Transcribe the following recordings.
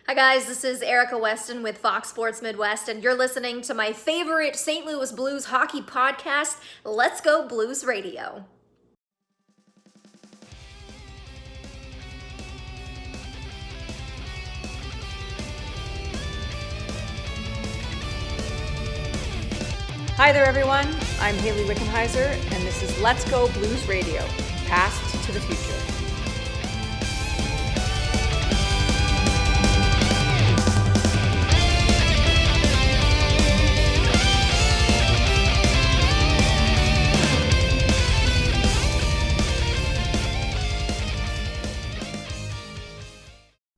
Hi guys, this is Erica Weston with Fox Sports Midwest, and you're listening to my favorite St. Louis Blues hockey podcast, Let's Go Blues Radio. Hi there everyone, I'm Haley Wickenheiser, and this is Let's Go Blues Radio, Past to the Future.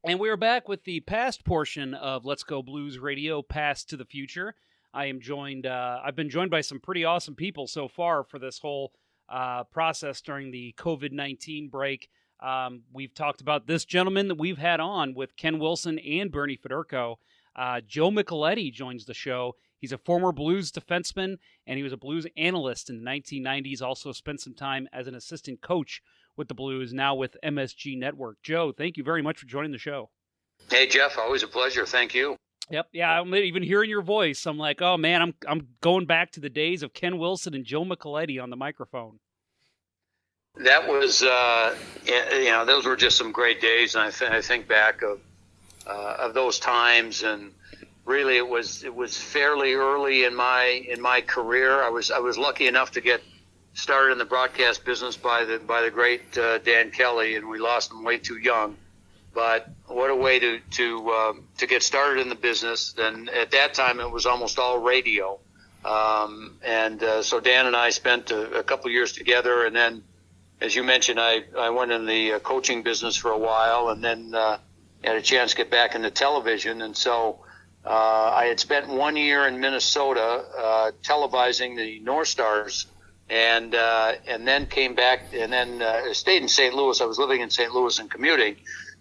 And we are back with the past portion of Let's Go Blues Radio, Past to the Future. I've been joined by some pretty awesome people so far for this whole process during the COVID-19 break. We've talked about this gentleman that we've had on with Ken Wilson and Bernie Federko. Joe Micheletti joins the show. He's a former Blues defenseman, and he was a Blues analyst in the 1990s. Also spent some time as an assistant coach with the Blues, now with MSG Network. Joe, thank you very much for joining the show. Hey, Jeff, always a pleasure. Thank you. Yep. Yeah, I'm even hearing your voice. I'm like, oh man, I'm going back to the days of Ken Wilson and Joe Micheletti on the microphone. That was, those were just some great days, and I think back of those times, and really it was fairly early in my career. I was lucky enough to get started in the broadcast business by the great Dan Kelly, and we lost him way too young. But what a way to get started in the business. Then at that time it was almost all radio, so Dan and I spent a couple years together, and then, as you mentioned, I went in the coaching business for a while, and then had a chance to get back into television, and so I had spent 1 year in Minnesota televising the North Stars. And then came back, and then stayed in St. Louis. I was living in St. Louis and commuting,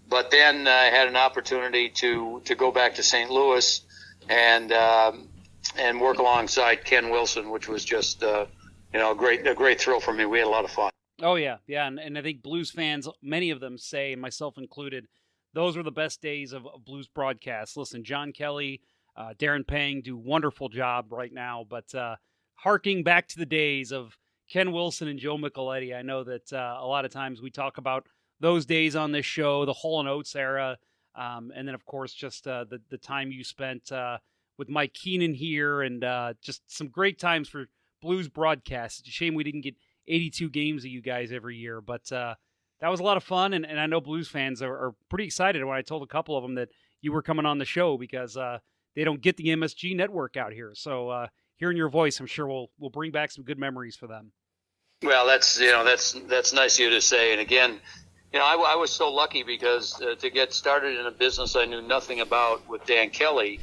but then I had an opportunity to go back to St. Louis and work alongside Ken Wilson, which was just a great thrill for me. We had a lot of fun. Oh yeah, and I think Blues fans, many of them say, and myself included, those were the best days of Blues broadcasts. Listen, John Kelly, Darren Pang do a wonderful job right now, but harking back to the days of Ken Wilson and Joe Micheletti, I know that a lot of times we talk about those days on this show, the Hall & Oates era, and then, of course, just the time you spent with Mike Keenan here, and just some great times for Blues broadcasts. It's a shame we didn't get 82 games of you guys every year, but that was a lot of fun, and I know Blues fans are pretty excited when I told a couple of them that you were coming on the show, because they don't get the MSG network out here. So hearing your voice, I'm sure we'll bring back some good memories for them. Well, that's nice of you to say. And again, I was so lucky because to get started in a business I knew nothing about with Dan Kelly,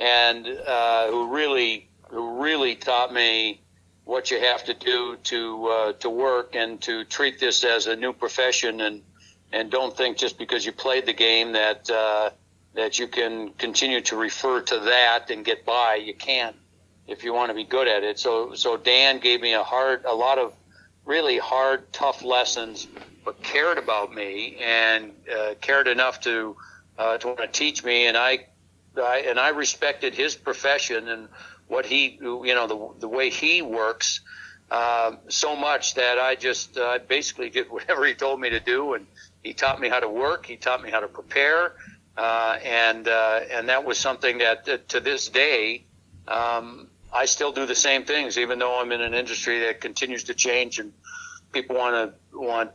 and who really taught me what you have to do to work and to treat this as a new profession, and don't think just because you played the game that you can continue to refer to that and get by. You can't if you want to be good at it. So Dan gave me a lot of really hard, tough lessons, but cared about me and cared enough to want to teach me. And I respected his profession and what he, the way he works so much that I basically did whatever he told me to do. And he taught me how to work. He taught me how to prepare. And that was something that to this day, I still do the same things, even though I'm in an industry that continues to change and people want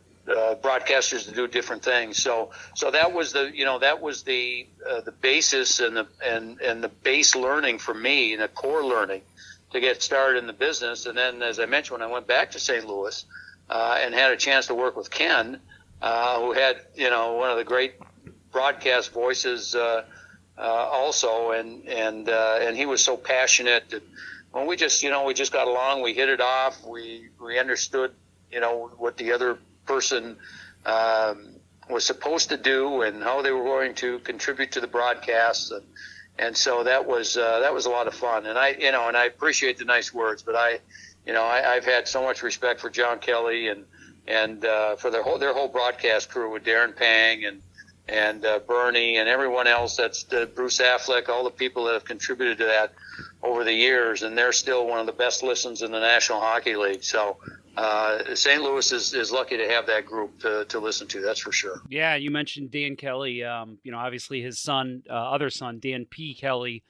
broadcasters to do different things. So that was the basis and the base learning for me, and the core learning to get started in the business. And then, as I mentioned, when I went back to St. Louis and had a chance to work with Ken, who had one of the great broadcast voices also, and he was so passionate. And when we just got along, we hit it off. We understood, what the other person was supposed to do and how they were going to contribute to the broadcast, and so that was a lot of fun. And I appreciate the nice words, but I've had so much respect for John Kelly and for their whole broadcast crew with Darren Pang Bernie and everyone else. That's Bruce Affleck, all the people that have contributed to that over the years, and they're still one of the best listens in the National Hockey League. So St. Louis is lucky to have that group to listen to. That's for sure. Yeah, you mentioned Dan Kelly. Obviously his son, other son, Dan P. Kelly,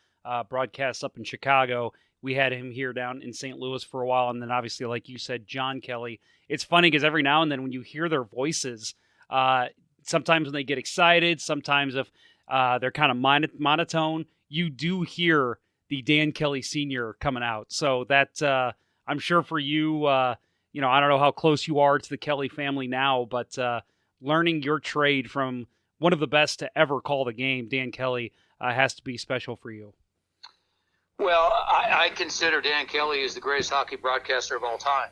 broadcasts up in Chicago. We had him here down in St. Louis for a while, and then obviously, like you said, John Kelly. It's funny because every now and then when you hear their voices, sometimes when they get excited, sometimes if they're kind of monotone, you do hear the Dan Kelly Sr. coming out. So that I'm sure for you, I don't know how close you are to the Kelly family now, but learning your trade from one of the best to ever call the game, Dan Kelly, has to be special for you. Well, I consider Dan Kelly is the greatest hockey broadcaster of all time.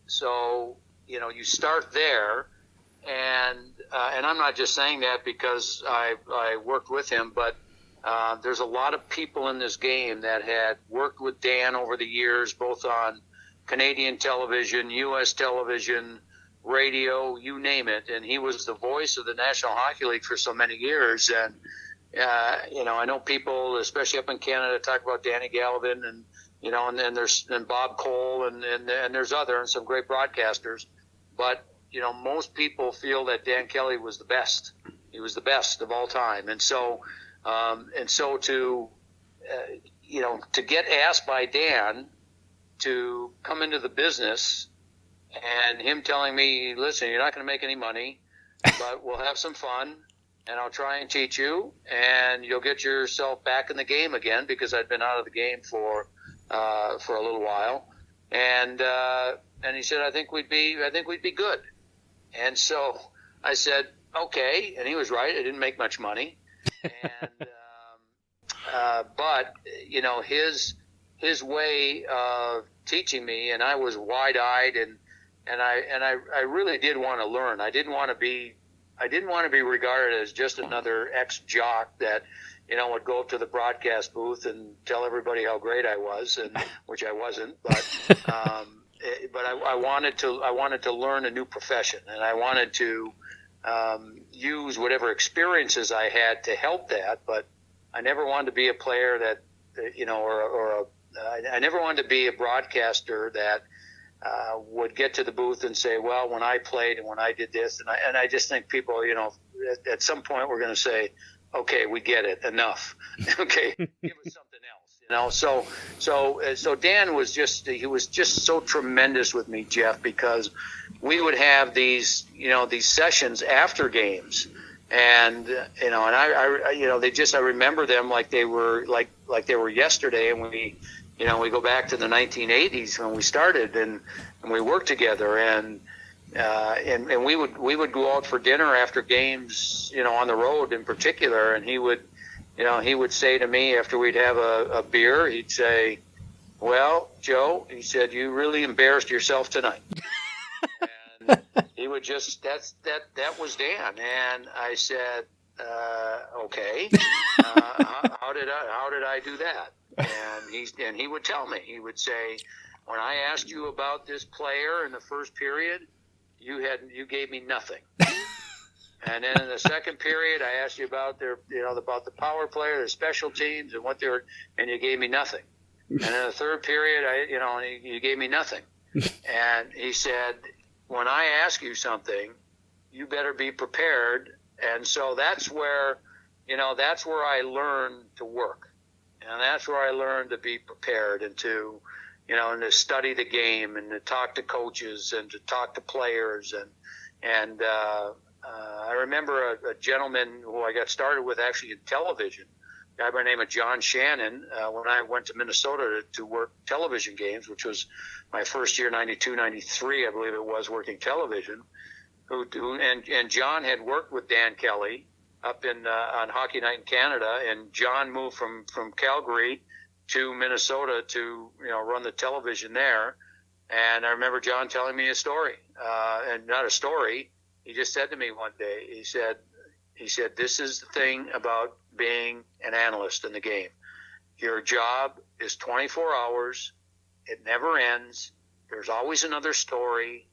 So, you start there, and I'm not just saying that because I worked with him, but there's a lot of people in this game that had worked with Dan over the years, both on Canadian television, U.S. television, radio, you name it. And he was the voice of the National Hockey League for so many years. And, I know people, especially up in Canada, talk about Danny Gallivan and there's Bob Cole and there's some great broadcasters. But, most people feel that Dan Kelly was the best. He was the best of all time. And so to get asked by Dan to come into the business and him telling me, listen, you're not going to make any money, but we'll have some fun and I'll try and teach you and you'll get yourself back in the game again, because I'd been out of the game for a little while. And he said, I think we'd be good. And so I said, okay. And he was right. I didn't make much money. And, but his way of teaching me, and I was wide-eyed, and I really did want to learn. I didn't want to be regarded as just another ex-jock that would go up to the broadcast booth and tell everybody how great I was, and which I wasn't. But I wanted to learn a new profession, and I wanted to use whatever experiences I had to help that. But I never wanted to be a player that I never wanted to be a broadcaster that would get to the booth and say, well, when I played and when I did this, and I just think people, at some point we're going to say, okay, we get it, enough. Okay, give us something else, So Dan was just so tremendous with me, Jeff, because we would have these sessions after games. And I remember them like they were yesterday, and we go back to the 1980s when we started, and we worked together, and we would go out for dinner after games, on the road in particular, and he would say to me after we'd have a beer, he'd say, "Well, Joe," he said, "you really embarrassed yourself tonight." And he would just that was Dan, and I said, "Okay, how did I do that?" And he would tell me. He would say, "When I asked you about this player in the first period, you gave me nothing." And then in the second period, I asked you about about the power player, their special teams, and and you gave me nothing. And in the third period, you gave me nothing. And he said, "When I ask you something, you better be prepared." And so that's where I learned to work. And that's where I learned to be prepared and to study the game and to talk to coaches and to talk to players. And I remember a gentleman who I got started with actually in television, a guy by the name of John Shannon, when I went to Minnesota to work television games, which was my first year, 92, 93, I believe it was, working television. And John had worked with Dan Kelly up on Hockey Night in Canada, and John moved from Calgary to Minnesota to run the television there. And I remember John telling me a story, and not a story. He just said to me one day, he said, "This is the thing about being an analyst in the game. Your job is 24 hours. It never ends. There's always another story,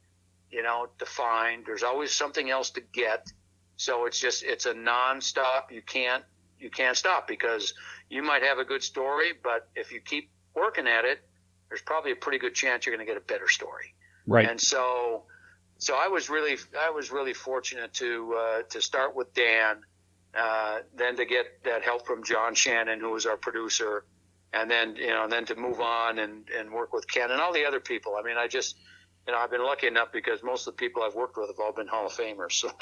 to find. There's always something else to get. So it's a nonstop. You can't stop, because you might have a good story, but if you keep working at it, there's probably a pretty good chance you're going to get a better story. Right. And so I was really fortunate to start with Dan, then to get that help from John Shannon, who was our producer, and then to move on and work with Ken and all the other people. I mean, I've been lucky enough because most of the people I've worked with have all been Hall of Famers. So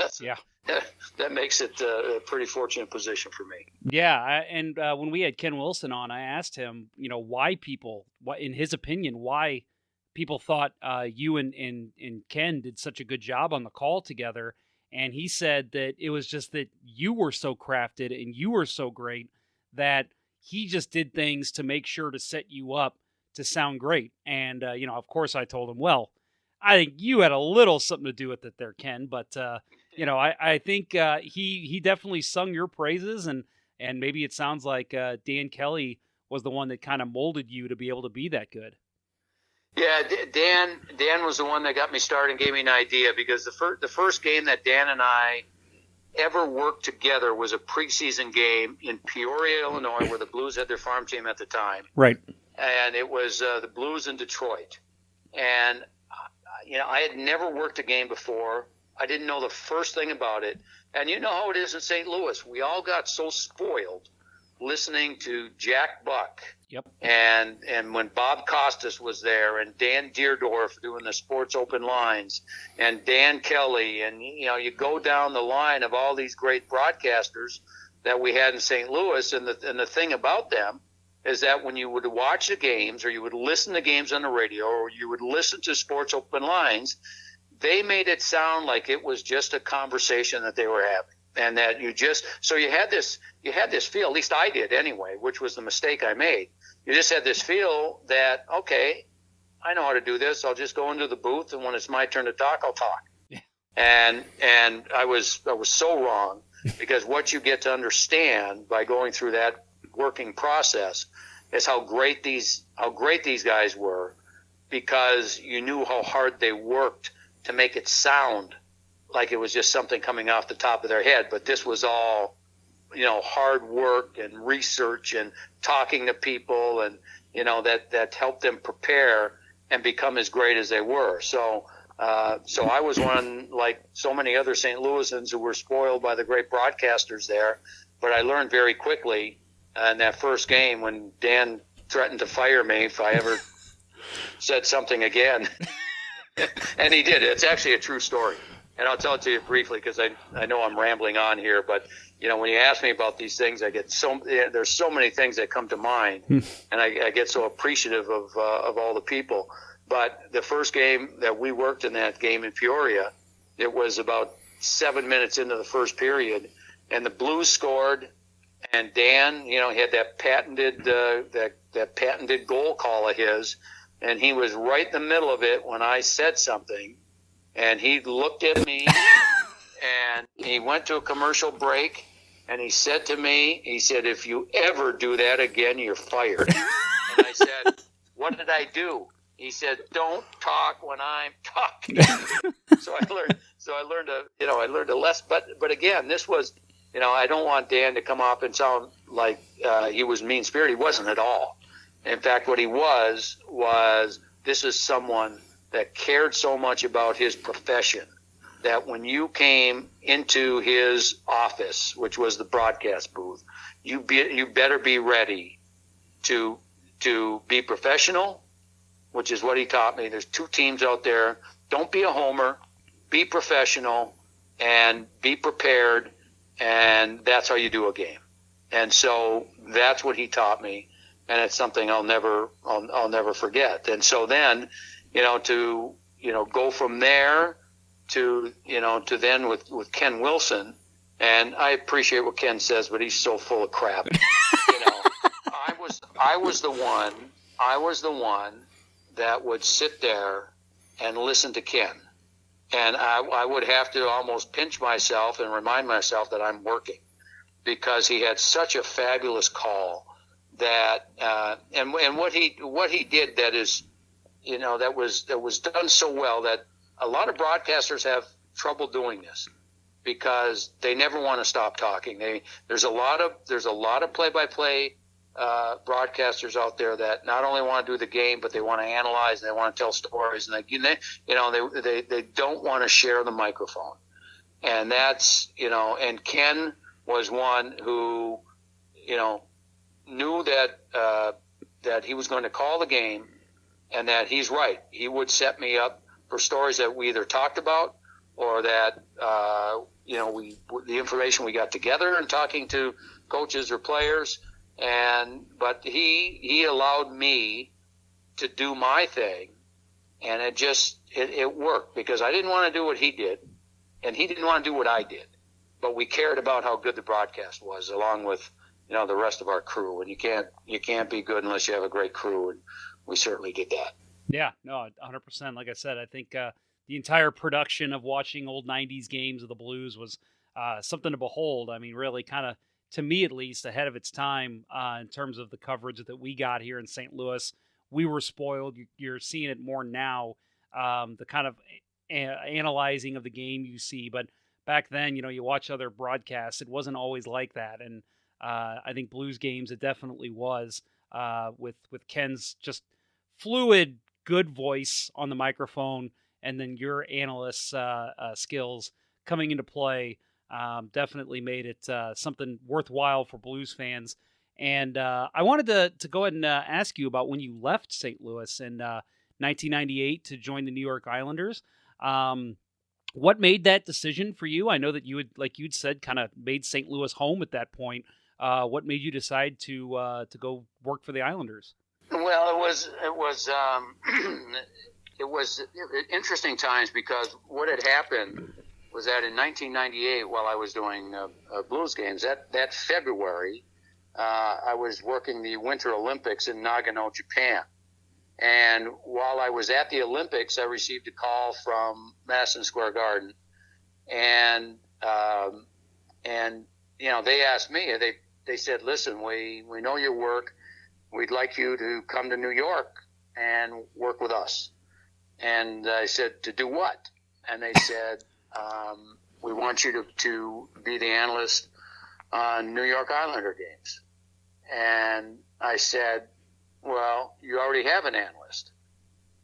that makes it a pretty fortunate position for me. Yeah. When we had Ken Wilson on, I asked him, why in his opinion, why people thought you and Ken did such a good job on the call together. And he said that it was just that you were so crafted and you were so great that he just did things to make sure to set you up to sound great. And, of course I told him, well, I think you had a little something to do with it there, Ken. But, I think he definitely sung your praises. And maybe it sounds like Dan Kelly was the one that kind of molded you to be able to be that good. Yeah, Dan was the one that got me started and gave me an idea, because the first game that Dan and I ever worked together was a preseason game in Peoria, Illinois, where the Blues had their farm team at the time. Right. And it was the Blues in Detroit. And, I had never worked a game before. I didn't know the first thing about it. And you know how it is in St. Louis. We all got so spoiled listening to Jack Buck. Yep. And when Bob Costas was there, and Dan Deerdorf doing the sports open lines, and Dan Kelly, and you go down the line of all these great broadcasters that we had in St. Louis, and the thing about them is that when you would watch the games, or you would listen to games on the radio, or you would listen to sports open lines, they made it sound like it was just a conversation that they were having. And that you had this feel, at least I did anyway, which was the mistake I made. You just had this feel that, okay, I know how to do this. I'll just go into the booth, and when it's my turn to talk, I'll talk. Yeah. And I was so wrong, because what you get to understand by going through that working process is how great these guys were, because you knew how hard they worked to make it sound like it was just something coming off the top of their head. But this was all, hard work and research and talking to people, and, that helped them prepare and become as great as they were. So I was one, like so many other St. Louisans, who were spoiled by the great broadcasters there. But I learned very quickly in that first game, when Dan threatened to fire me if I ever said something again. And he did. It's actually a true story. And I'll tell it to you briefly, because I know I'm rambling on here, but when you ask me about these things, there's so many things that come to mind, and I get so appreciative of all the people. But the first game that we worked in, that game in Peoria, it was about 7 minutes into the first period, and the Blues scored, and Dan, he had that patented that patented goal call of his, and he was right in the middle of it when I said something. And he looked at me, and he went to a commercial break, and he said to me, if you ever do that again, you're fired. And I said, what did I do? He said, don't talk when I'm talking. So I learned a lesson. But again, this was, I don't want Dan to come off and sound like he was mean-spirited. He wasn't at all. In fact, what he was this is someone that cared so much about his profession that when you came into his office, which was the broadcast booth, you better be ready to be professional, which is what he taught me. There's two teams out there. Don't be a homer. Be professional and be prepared, and that's how you do a game. And so that's what he taught me, and it's something I'll never forget. And so then, to go from there to then with Ken Wilson, and I appreciate what Ken says, but he's so full of crap. I was the one that would sit there and listen to Ken, and I would have to almost pinch myself and remind myself that I'm working, because he had such a fabulous call that and what he did that is, that was done so well that a lot of broadcasters have trouble doing this, because they never want to stop talking. There's a lot of play-by-play broadcasters out there that not only want to do the game, but they want to analyze and they want to tell stories, and they don't want to share the microphone. And that's, and Ken was one who, knew that he was going to call the game, and that he's right. He would set me up for stories that we either talked about or that, the information we got together and talking to coaches or players. But he allowed me to do my thing, and it worked, because I didn't want to do what he did, and he didn't want to do what I did, but we cared about how good the broadcast was, along with the rest of our crew. And you can't be good unless you have a great crew, and we certainly did that. Yeah, no, 100%. Like I said, I think the entire production of watching old 90s games of the Blues was something to behold. I mean, really kind of, to me at least, ahead of its time in terms of the coverage that we got here in St. Louis. We were spoiled. You're seeing it more now, the kind of analyzing of the game you see. But back then, you watch other broadcasts, it wasn't always like that. And I think Blues games, it definitely was, with Ken's just fluid, good voice on the microphone, and then your analyst's skills coming into play. Definitely made it something worthwhile for Blues fans. And I wanted to go ahead and ask you about when you left St. Louis in 1998 to join the New York Islanders. What made that decision for you? I know that you had, like you'd said, kind of made St. Louis home at that point. What made you decide to go work for the Islanders? Well, it was interesting times, because what had happened was that in 1998, while I was doing Blues games, that February, I was working the Winter Olympics in Nagano, Japan. And while I was at the Olympics, I received a call from Madison Square Garden, and they asked me. They said, "Listen, we know your work. We'd like you to come to New York and work with us." And I said, "To do what?" And they said, "We want you to be the analyst on New York Islander games." And I said, "Well, you already have an analyst."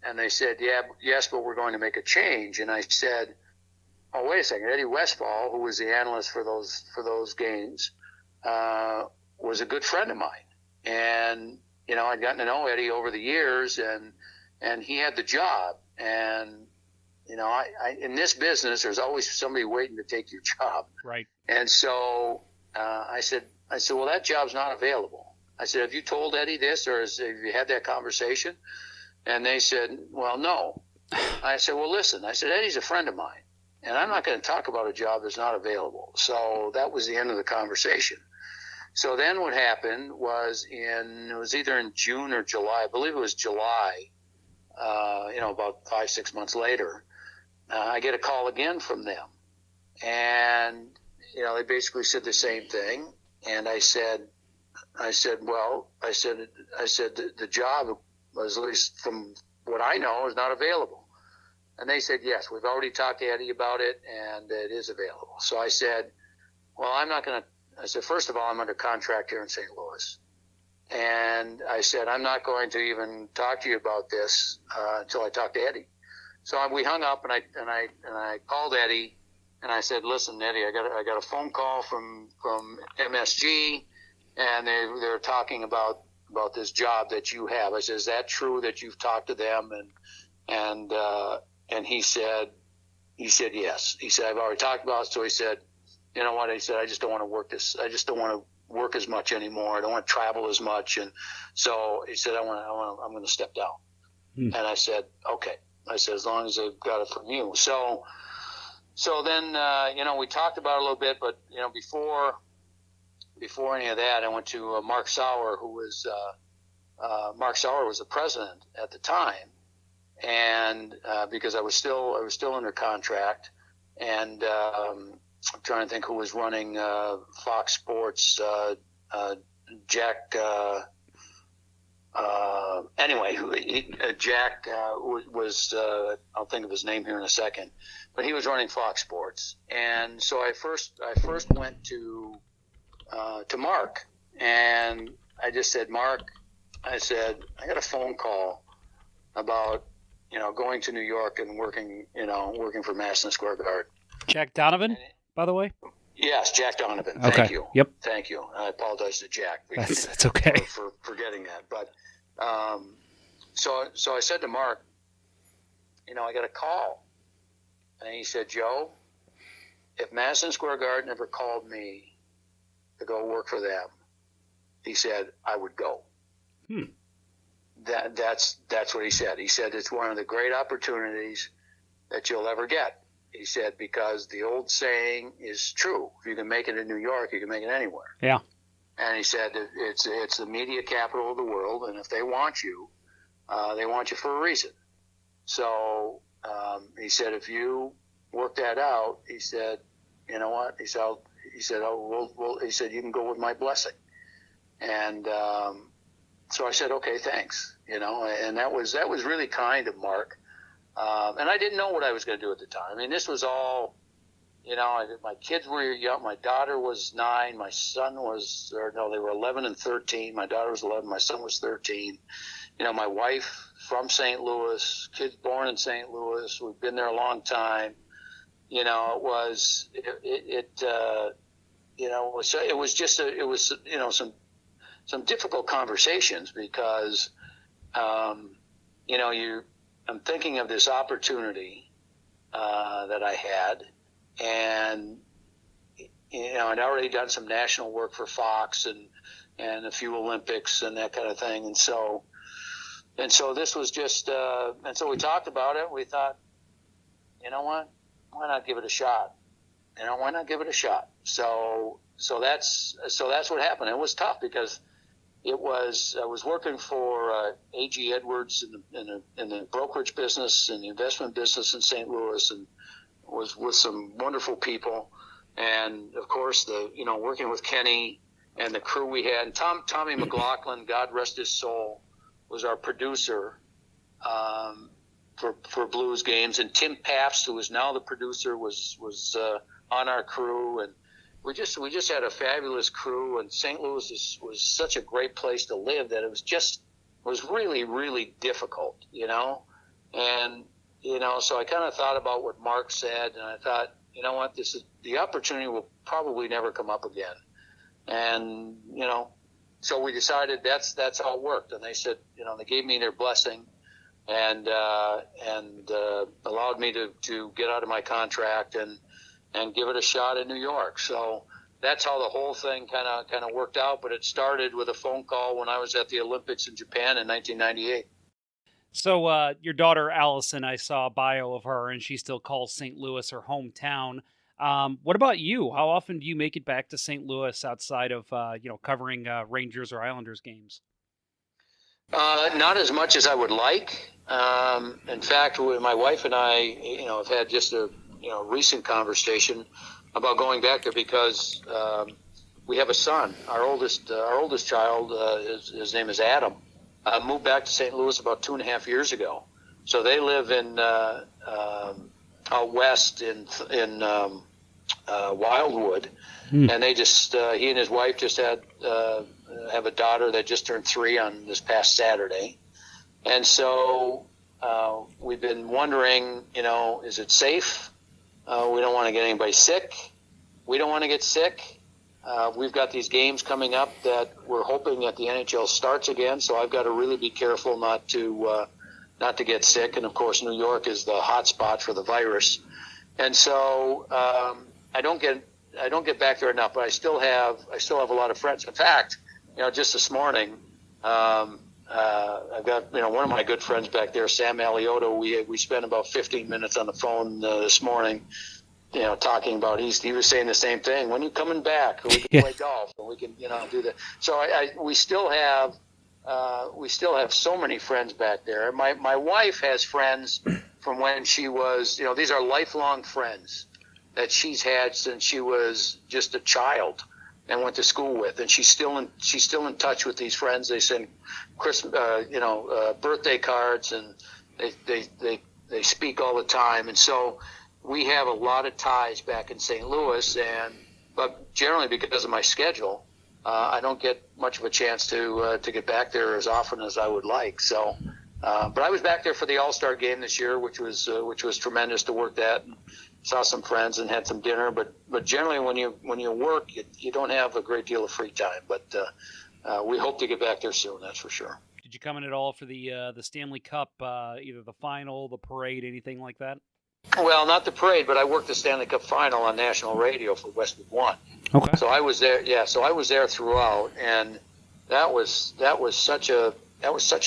And they said, yes, but we're going to make a change. And I said, "Oh, wait a second. Eddie Westfall, who was the analyst for those games, was a good friend of mine. And, I'd gotten to know Eddie over the years, and he had the job. And, I in this business, there's always somebody waiting to take your job." Right. And so I said, "Well, that job's not available." I said, "Have you told Eddie this, or have you had that conversation?" And they said, "Well, no." I said, "Well, listen," I said, "Eddie's a friend of mine, and I'm not going to talk about a job that's not available." So that was the end of the conversation. So then what happened was it was either in June or July, I believe it was July, about 5-6 months later, I get a call again from them. And, they basically said the same thing. And I said, the job was, at least from what I know, is not available. And they said, "Yes, we've already talked to Eddie about it, and it is available." So I said, "Well, I said, first of all, I'm under contract here in St. Louis. And I said, I'm not going to even talk to you about this until I talk to Eddie." So we hung up, and I called Eddie, and I said, "Listen, Eddie, I got a phone call from MSG, and they're talking about this job that you have." I said, "Is that true that you've talked to them?" And he said yes. He said, "I've already talked about it." So he said, "You know what?" He said, "I just don't want to work this. I just don't want to work as much anymore. I don't want to travel as much." And so he said, I'm going to step down. And I said, "Okay." I said, "As long as I've got it from you." So then, we talked about it a little bit, but, before any of that, I went to Mark Sauer, who was, Mark Sauer was the president at the time. And, because I was still under contract, and, I'm trying to think who was running Fox Sports. Jack. anyway, Jack was I'll think of his name here in a second, but he was running Fox Sports, and so I first went to Mark, and I just said, Mark, I said, I got a phone call about going to New York and working for Madison Square Garden. Jack Donovan, by the way. Yes, Jack Donovan. Okay. Thank you. Yep. Thank you. I apologize to Jack. That's okay. For forgetting that. But so I said to Mark, I got a call. And he said, Joe, if Madison Square Garden ever called me to go work for them, he said, I would go. That's what he said. He said, it's one of the great opportunities that you'll ever get. He said, because the old saying is true. If you can make it in New York, you can make it anywhere. Yeah. And he said, it's the media capital of the world, and if they want you for a reason. So he said, if you work that out, he said, you know what? He said, he said, you can go with my blessing. And so I said, okay, thanks. And that was really kind of Mark. And I didn't know what I was going to do at the time. I mean, this was all, my kids were young. My daughter was 9. My son they were 11 and 13. My daughter was 11. My son was 13. My wife from St. Louis, kids born in St. Louis. We've been there a long time. It was some difficult conversations because, I'm thinking of this opportunity that I had, and I'd already done some national work for Fox and a few Olympics and that kind of thing, and so this was just, and so we talked about it. We thought, what? Why not give it a shot? Why not give it a shot? So that's what happened. It was tough because I was working for A.G. Edwards in the brokerage business and the investment business in St. Louis, and was with some wonderful people, and of course working with Kenny and the crew we had. And Tommy McLaughlin, God rest his soul, was our producer for Blues games, and Tim Pabst, who is now the producer, was on our crew, and we just had a fabulous crew, and St. Louis was such a great place to live that it was really, really difficult, and so I kind of thought about what Mark said, and I thought, what, the opportunity will probably never come up again, and so we decided that's how it worked, and they said, they gave me their blessing, and allowed me to get out of my contract and give it a shot in New York. So that's how the whole thing kind of worked out. But it started with a phone call when I was at the Olympics in Japan in 1998. So your daughter Allison, I saw a bio of her, and she still calls St. Louis her hometown. What about you? How often do you make it back to St. Louis outside of covering Rangers or Islanders games? Not as much as I would like. In fact, my wife and I, have had just a recent conversation about going back there because we have a son. Our oldest child, his name is Adam, moved back to St. Louis about 2.5 years ago. So they live in out west in Wildwood, and they just he and his wife just have a daughter that just turned 3 on this past Saturday, and so we've been wondering, is it safe? We don't want to get anybody sick. We don't want to get sick. We've got these games coming up that we're hoping that the NHL starts again, so I've got to really be careful not to get sick. And of course, New York is the hot spot for the virus, and so I don't get back there enough. But I still have a lot of friends. In fact, just this morning, I've got one of my good friends back there, Sam Alioto. We spent about 15 minutes on the phone this morning, talking about he was saying the same thing. When are you coming back? We can play golf, and we can do that. So we still have so many friends back there. My wife has friends from when she was these are lifelong friends that she's had since she was just a child. and went to school with, and she's still in touch with these friends. They send birthday cards, and they speak all the time, and so we have a lot of ties back in St. Louis, but generally because of my schedule, I don't get much of a chance to get back there as often as I would like. So, but I was back there for the All-Star game this year, which was tremendous to work that. And saw some friends and had some dinner. But generally, when you work, you don't have a great deal of free time. But we hope to get back there soon. That's for sure. Did you come in at all for the Stanley Cup, either the final, the parade, anything like that? Well, not the parade, but I worked the Stanley Cup Final on national radio for Westwood One. Okay. So I was there. Yeah, so I was there throughout, and that was such a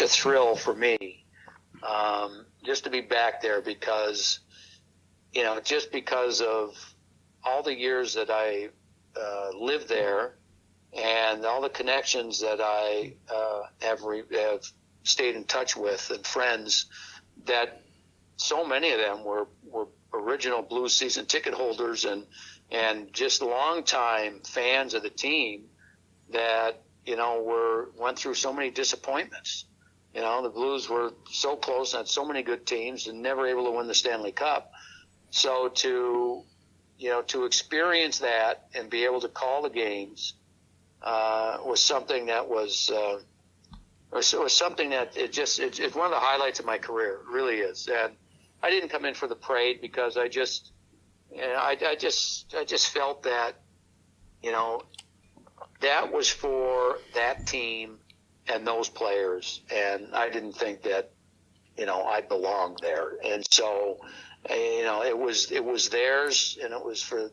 thrill for me, just to be back there because, just because of all the years that I lived there, and all the connections that I have stayed in touch with, and friends that. So many of them were original Blues season ticket holders and just longtime fans of the team that went through so many disappointments. The Blues were so close and had so many good teams and never able to win the Stanley Cup. So to experience that and be able to call the games was something that was. It was something that it's one of the highlights of my career. It really is. And I didn't come in for the parade because I just felt that, that was for that team and those players. And I didn't think that, I belonged there. And so, it was theirs, and it was for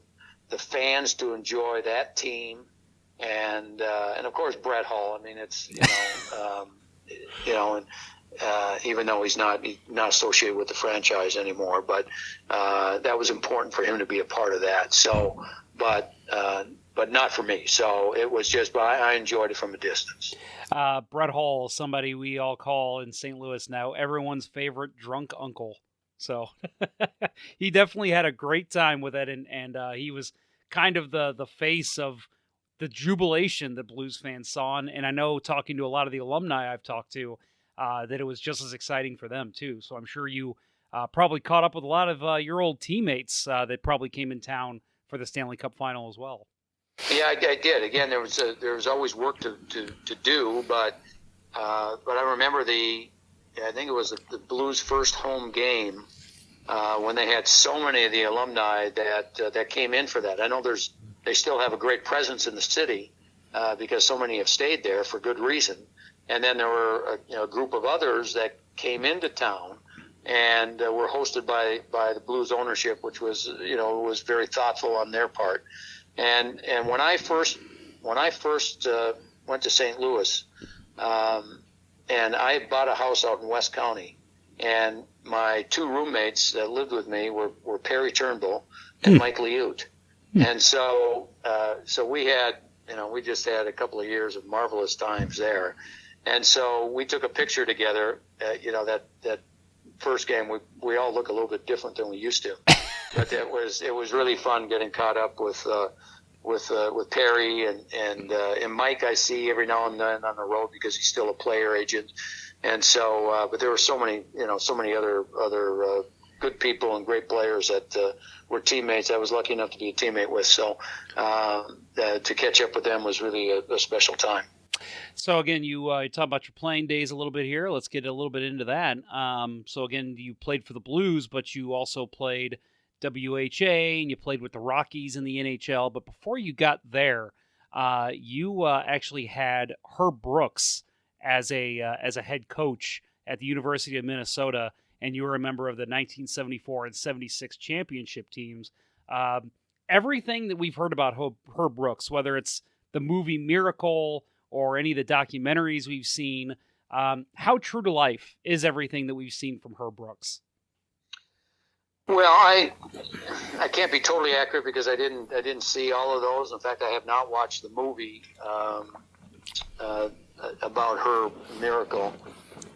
the fans to enjoy that team. And of course, Brett Hull. I mean, it's, even though he's not associated with the franchise anymore, but that was important for him to be a part of that. So, but not for me. So it was just, I enjoyed it from a distance. Brett Hull, somebody we all call in St. Louis now everyone's favorite drunk uncle. So he definitely had a great time with it, and he was kind of the face of the jubilation that Blues fans saw. And I know, talking to a lot of the alumni I've talked to, that it was just as exciting for them too. So I'm sure you probably caught up with a lot of your old teammates that probably came in town for the Stanley Cup Final as well. Yeah, I did. Again, there was always work to do, but I remember I think it was the Blues' first home game when they had so many of the alumni that came in for that. I know they still have a great presence in the city because so many have stayed there for good reason. And then there were a group of others that came into town and were hosted by the Blues ownership, which was was very thoughtful on their part. And when I first went to St. Louis, and I bought a house out in West County, and my two roommates that lived with me were Perry Turnbull and Mike Liute. And so we had, we just had a couple of years of marvelous times there. And so we took a picture together, that first game. We all look a little bit different than we used to, but it was really fun getting caught up with Perry and Mike. I see every now and then on the road because he's still a player agent. And so, but there were so many other good people and great players that were teammates. I was lucky enough to be a teammate with. So to catch up with them was really a special time. So again, you talk about your playing days a little bit here. Let's get a little bit into that. So again, you played for the Blues, but you also played WHA and you played with the Rockies in the NHL. But before you got there, you actually had Herb Brooks as a head coach at the University of Minnesota, and you were a member of the 1974 and 76 championship teams. Everything that we've heard about Herb Brooks, whether it's the movie Miracle or any of the documentaries we've seen, how true to life is everything that we've seen from Herb Brooks? Well, I can't be totally accurate because I didn't see all of those. In fact, I have not watched the movie about Herb Miracle.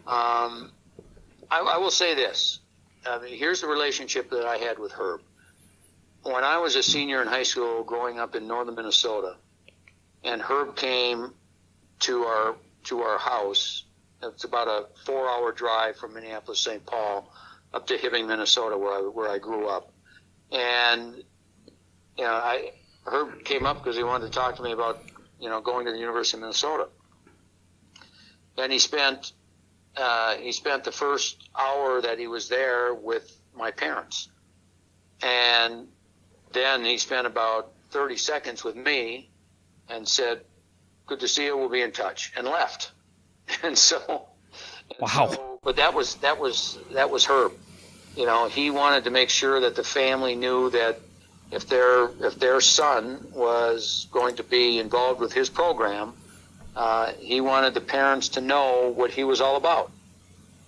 I will say this. Here's the relationship that I had with Herb. When I was a senior in high school growing up in northern Minnesota, and Herb came to our house. It's about a 4-hour drive from Minneapolis, St. Paul, up to Hibbing, Minnesota, where I grew up. And Herb came up because he wanted to talk to me about going to the University of Minnesota. And he spent the first hour that he was there with my parents, and then he spent about 30 seconds with me, and said, "Good to see you. We'll be in touch," and left. And so, Wow. But that was Herb. He wanted to make sure that the family knew that if their son was going to be involved with his program, he wanted the parents to know what he was all about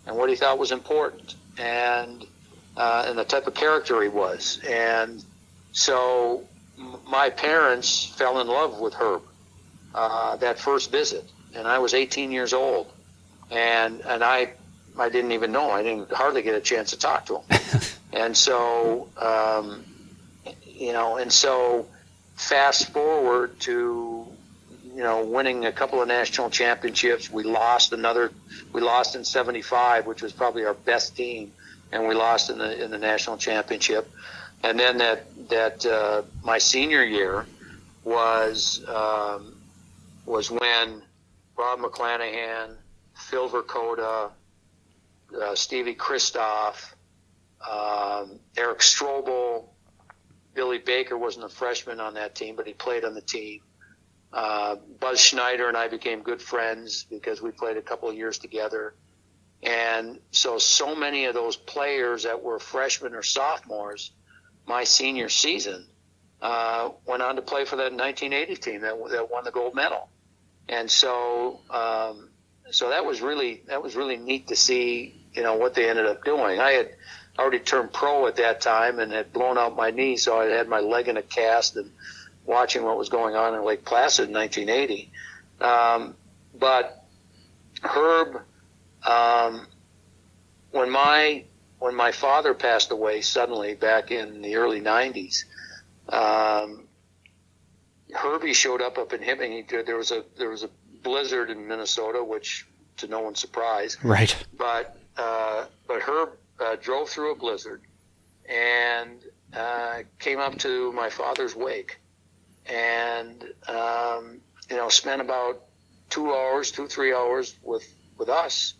and what he thought was important, and the type of character he was. And so my parents fell in love with Herb that first visit, and I was 18 years old, and I didn't even know. I didn't hardly get a chance to talk to him. And so and so fast forward to winning a couple of national championships. We lost in '75, which was probably our best team, and we lost in the national championship. And then that my senior year was when Bob McClanahan, Phil Vercoda, Stevie Kristoff, Eric Strobel, Billy Baker wasn't a freshman on that team, but he played on the team. Buzz Schneider and I became good friends because we played a couple of years together. And so many of those players that were freshmen or sophomores my senior season went on to play for that 1980 team that won the gold medal. And so that was really neat to see what they ended up doing. I had already turned pro at that time and had blown out my knee, so I had my leg in a cast and watching what was going on in Lake Placid in 1980. But Herb, when my father passed away suddenly back in the early 90s, Herbie showed up in Hibbing. There was a blizzard in Minnesota, which to no one's surprise. Right. But Herb drove through a blizzard and came up to my father's wake, and spent about 3 hours with us.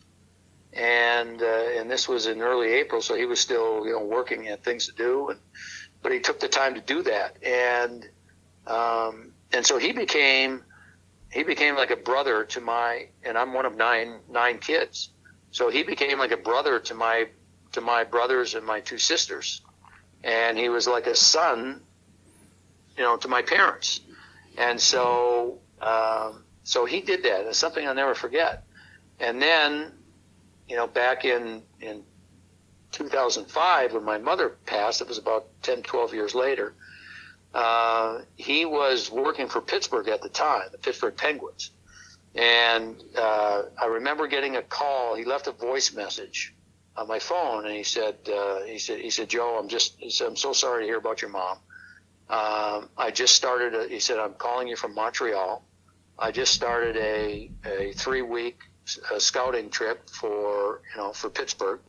And this was in early April, so he was still working, at things to do, but he took the time to do that, and so he became like a brother to and I'm one of nine kids, so he became like a brother to my brothers and my two sisters, and he was like a son to my parents. And so he did that. It's something I'll never forget. And then back in 2005, when my mother passed, it was about 10, 12 years later, he was working for Pittsburgh at the time, the Pittsburgh Penguins. And I remember getting a call. He left a voice message on my phone, and he said, "Joe, I'm so sorry to hear about your mom. I just started he said, "I'm calling you from Montreal. I just started a 3-week scouting trip for Pittsburgh,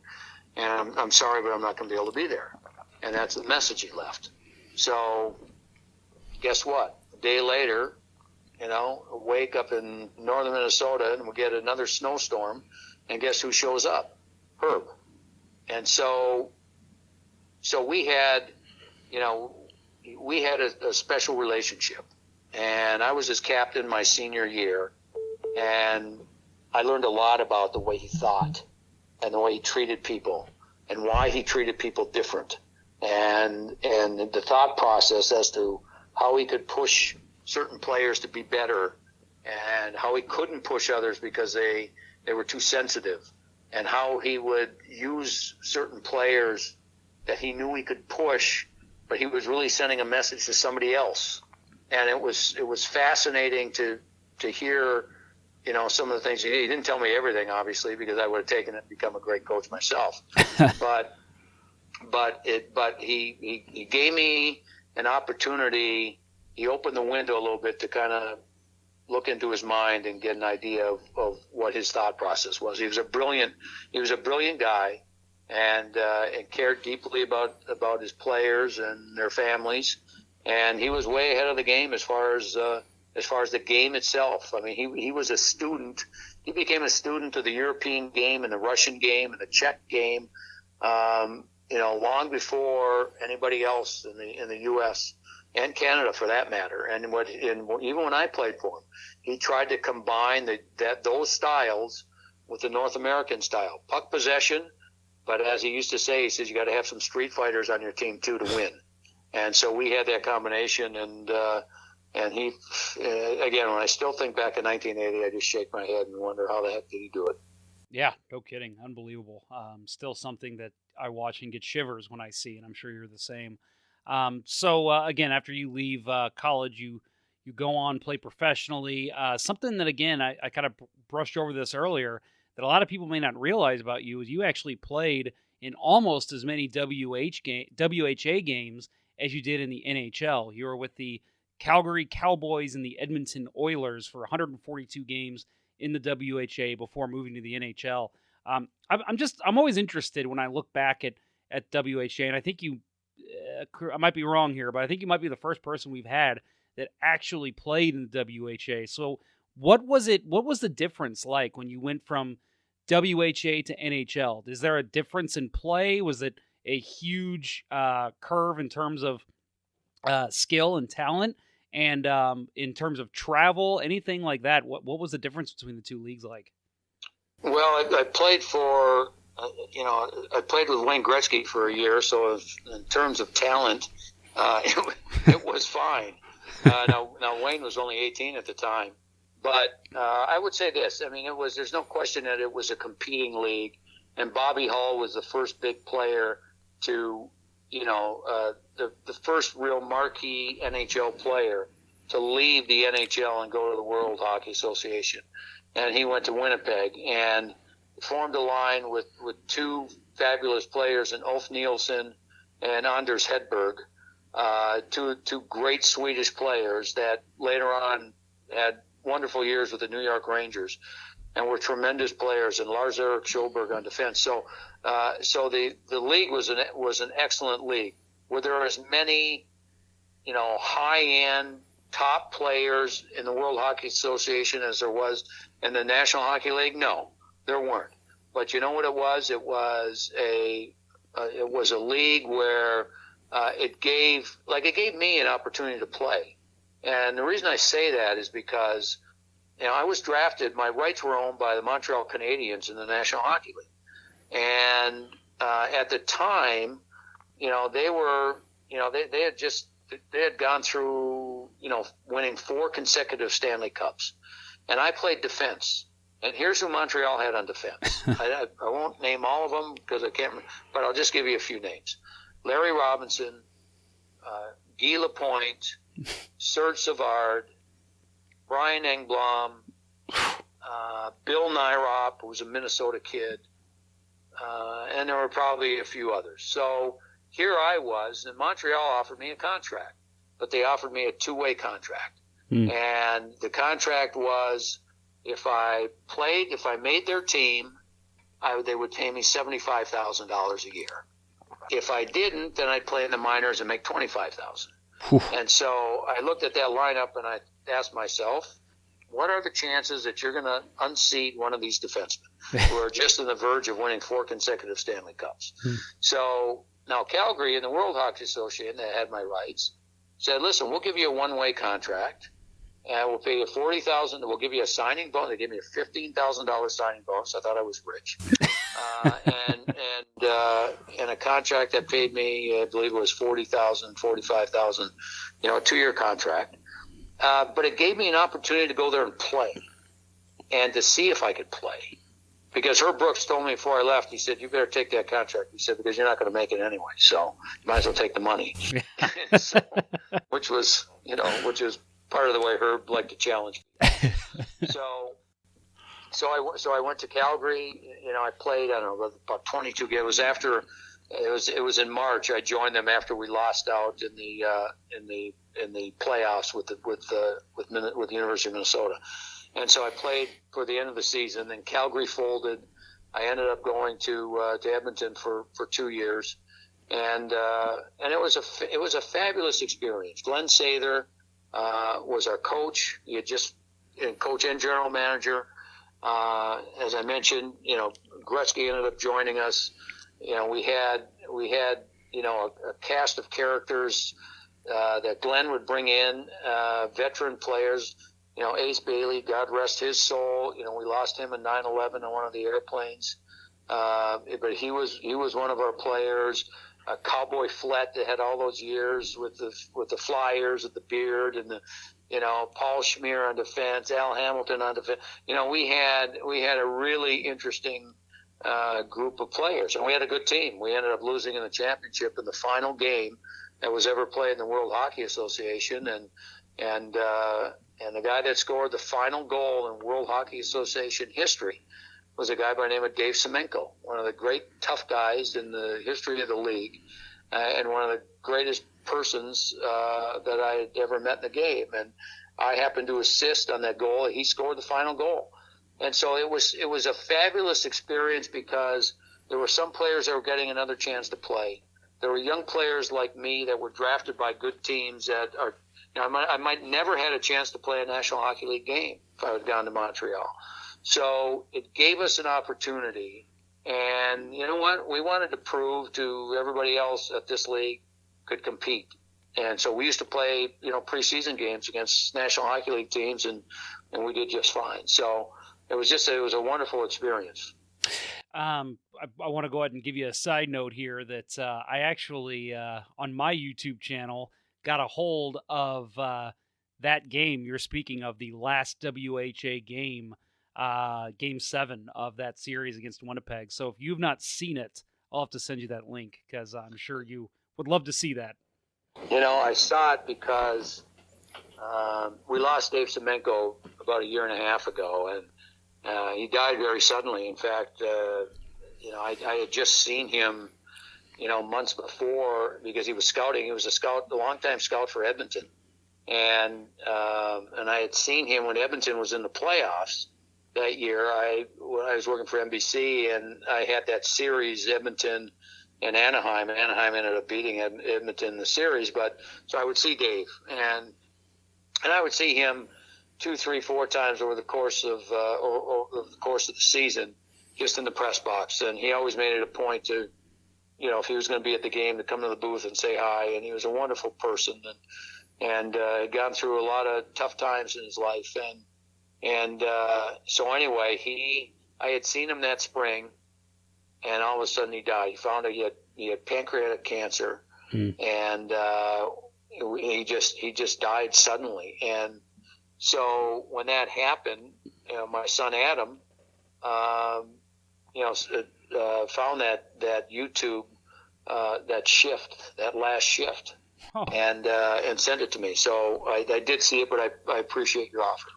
and I'm sorry, but I'm not going to be able to be there." And that's the message he left. So guess what? A day later, wake up in northern Minnesota, and we get another snowstorm, and guess who shows up? Herb. And so we had a special relationship, and I was his captain my senior year, and I learned a lot about the way he thought and the way he treated people and why he treated people different, and the thought process as to how he could push certain players to be better and how he couldn't push others because they were too sensitive, and how he would use certain players that he knew he could push, but he was really sending a message to somebody else. And it was fascinating to hear some of the things he did. He didn't tell me everything, obviously, because I would have taken it and become a great coach myself. but he gave me an opportunity. He opened the window a little bit to kind of look into his mind and get an idea of what his thought process was. He was a brilliant guy, and cared deeply about his players and their families. And he was way ahead of the game as far as the game itself. I mean, he was a student. He became a student of the European game and the Russian game and the Czech game, long before anybody else in the U.S. and Canada, for that matter. And even when I played for him, he tried to combine those styles with the North American style. Puck possession, but as he used to say, he says you got to have some street fighters on your team too to win. And so we had that combination, and he, again, when I still think back in 1980, I just shake my head and wonder how the heck did he do it. Yeah, no kidding. Unbelievable. Still something that I watch and get shivers when I see, and I'm sure you're the same. So again, after you leave college, you go on, play professionally. Something that, again, I kind of brushed over this earlier, that a lot of people may not realize about you is you actually played in almost as many WHA games as you did in the NHL. You were with the Calgary Cowboys and the Edmonton Oilers for 142 games in the WHA before moving to the NHL. I'm always interested when I look back at WHA, and I think I might be wrong here, but I think you might be the first person we've had that actually played in the WHA. So what was the difference like when you went from WHA to NHL? Is there a difference in play? Was it a huge curve in terms of skill and talent, and in terms of travel, anything like that? What was the difference between the two leagues like? Well, I played for, I played with Wayne Gretzky for a year, so in terms of talent, it was fine. Now Wayne was only 18 at the time, but I would say this. I mean, there's no question that it was a competing league, and Bobby Hull was the first big player to, the first real marquee NHL player to leave the NHL and go to the World Hockey Association. And he went to Winnipeg and formed a line with two fabulous players in Ulf Nielsen and Anders Hedberg, two great Swedish players that later on had wonderful years with the New York Rangers and were tremendous players, and Lars-Erik Kjellberg on defense. So the league was an excellent league. Were there as many, high-end top players in the World Hockey Association as there was in the National Hockey League? No, there weren't. But you know what it was? It was a league where it gave me an opportunity to play. And the reason I say that is because, I was drafted. My rights were owned by the Montreal Canadiens in the National Hockey League. And at the time, they were, they had gone through, winning 4 consecutive Stanley Cups. And I played defense. And here's who Montreal had on defense. I won't name all of them because I can't remember, but I'll just give you a few names. Larry Robinson, Guy Lapointe, Serge Savard, Brian Engblom, Bill Nyrop, who was a Minnesota kid, and there were probably a few others. So here I was, and Montreal offered me a contract, but they offered me a 2-way contract. And the contract was, if I made their team, they would pay me $75,000 a year. If I didn't, then I'd play in the minors and make $25,000. And so I looked at that lineup and I asked myself, what are the chances that you're going to unseat one of these defensemen who are just on the verge of winning 4 consecutive Stanley Cups? So now Calgary and the World Hockey Association, that had my rights, said, listen, we'll give you a 1-way contract. And we'll pay you $40,000. We'll give you a signing bonus. They gave me a $15,000 signing bonus. I thought I was rich, and a contract that paid me, I believe it was $40,000, $45,000. A 2-year contract. But it gave me an opportunity to go there and play, and to see if I could play. Because Herb Brooks told me before I left, he said, "You better take that contract." He said, "Because you're not going to make it anyway, so you might as well take the money." So, which was part of the way Herb liked to challenge me. So I went to Calgary. I played, I don't know, about 22 games. It was after it was in March. I joined them after we lost out in the playoffs with the University of Minnesota, and so I played for the end of the season. Then Calgary folded. I ended up going to Edmonton for 2 years, and it was a fabulous experience. Glenn Sather was our coach. He had just coach and general manager. As I mentioned, Gretzky ended up joining us. We had a cast of characters that Glenn would bring in, veteran players. Ace Bailey, God rest his soul. We lost him in 9/11 on one of the airplanes, but he was one of our players. Cowboy Flett that had all those years with the Flyers, with the beard, and the Paul Schmier on defense, Al Hamilton on defense. We had a really interesting group of players, and we had a good team. We ended up losing in the championship in the final game that was ever played in the World Hockey Association, and the guy that scored the final goal in World Hockey Association history was a guy by the name of Dave Semenko, one of the great tough guys in the history of the league, and one of the greatest persons that I had ever met in the game. And I happened to assist on that goal. He scored the final goal. And so it was a fabulous experience because there were some players that were getting another chance to play. There were young players like me that were drafted by good teams that are I might never had a chance to play a National Hockey League game if I had gone to Montreal. So it gave us an opportunity, and you know what? We wanted to prove to everybody else that this league could compete. And so we used to play, preseason games against National Hockey League teams, and we did just fine. So it was a wonderful experience. I want to go ahead and give you a side note here that I actually, on my YouTube channel, got a hold of that game you're speaking of, the last WHA game, Game 7 of that series against Winnipeg. So if you've not seen it, I'll have to send you that link because I'm sure you would love to see that. I saw it because we lost Dave Semenko about a year and a half ago, and he died very suddenly. In fact, I had just seen him months before because he was scouting. He was a longtime scout for Edmonton, and I had seen him when Edmonton was in the playoffs that year. When I was working for NBC, and I had that series Edmonton and Anaheim. And Anaheim ended up beating Edmonton in the series, so I would see Dave, and I would see him 2, 3, 4 times over the course of the season, just in the press box, and he always made it a point to. If he was going to be at the game, to come to the booth and say hi. And he was a wonderful person, and had gone through a lot of tough times in his life. So anyway, I had seen him that spring, and all of a sudden he died. He found out he had pancreatic cancer, and he just died suddenly. And so when that happened, my son Adam, found that YouTube, that last shift, and sent it to me. So I did see it, but I appreciate your offer.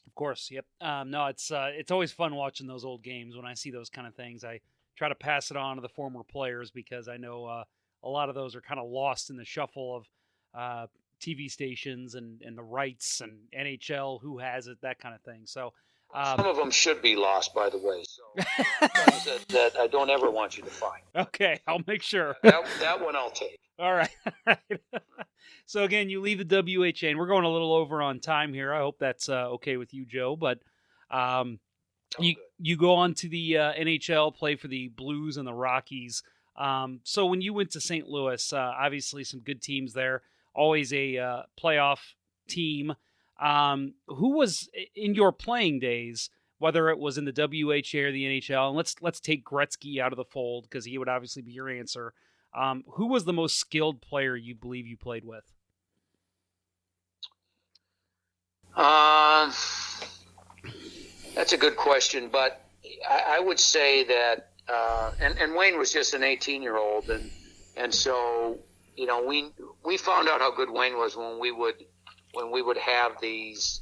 Of course, yep. No, it's always fun watching those old games. When I see those kind of things, I try to pass it on to the former players because I know a lot of those are kind of lost in the shuffle of TV stations and the rights and NHL, who has it, that kind of thing. So. Some of them should be lost, by the way. So things that I don't ever want you to find. Okay, I'll make sure. That one I'll take. All right. So again, you leave the WHA, and we're going a little over on time here. I hope that's okay with you, Joe. But you go on to the NHL, play for the Blues and the Rockies. So when you went to St. Louis, obviously some good teams there. Always a playoff team. Who was in your playing days, whether it was in the WHA or the NHL, and let's take Gretzky out of the fold because he would obviously be your answer. Who was the most skilled player you believe you played with? That's a good question, but I would say that, and Wayne was just an 18-year-old, and so we found out how good Wayne was when we would have these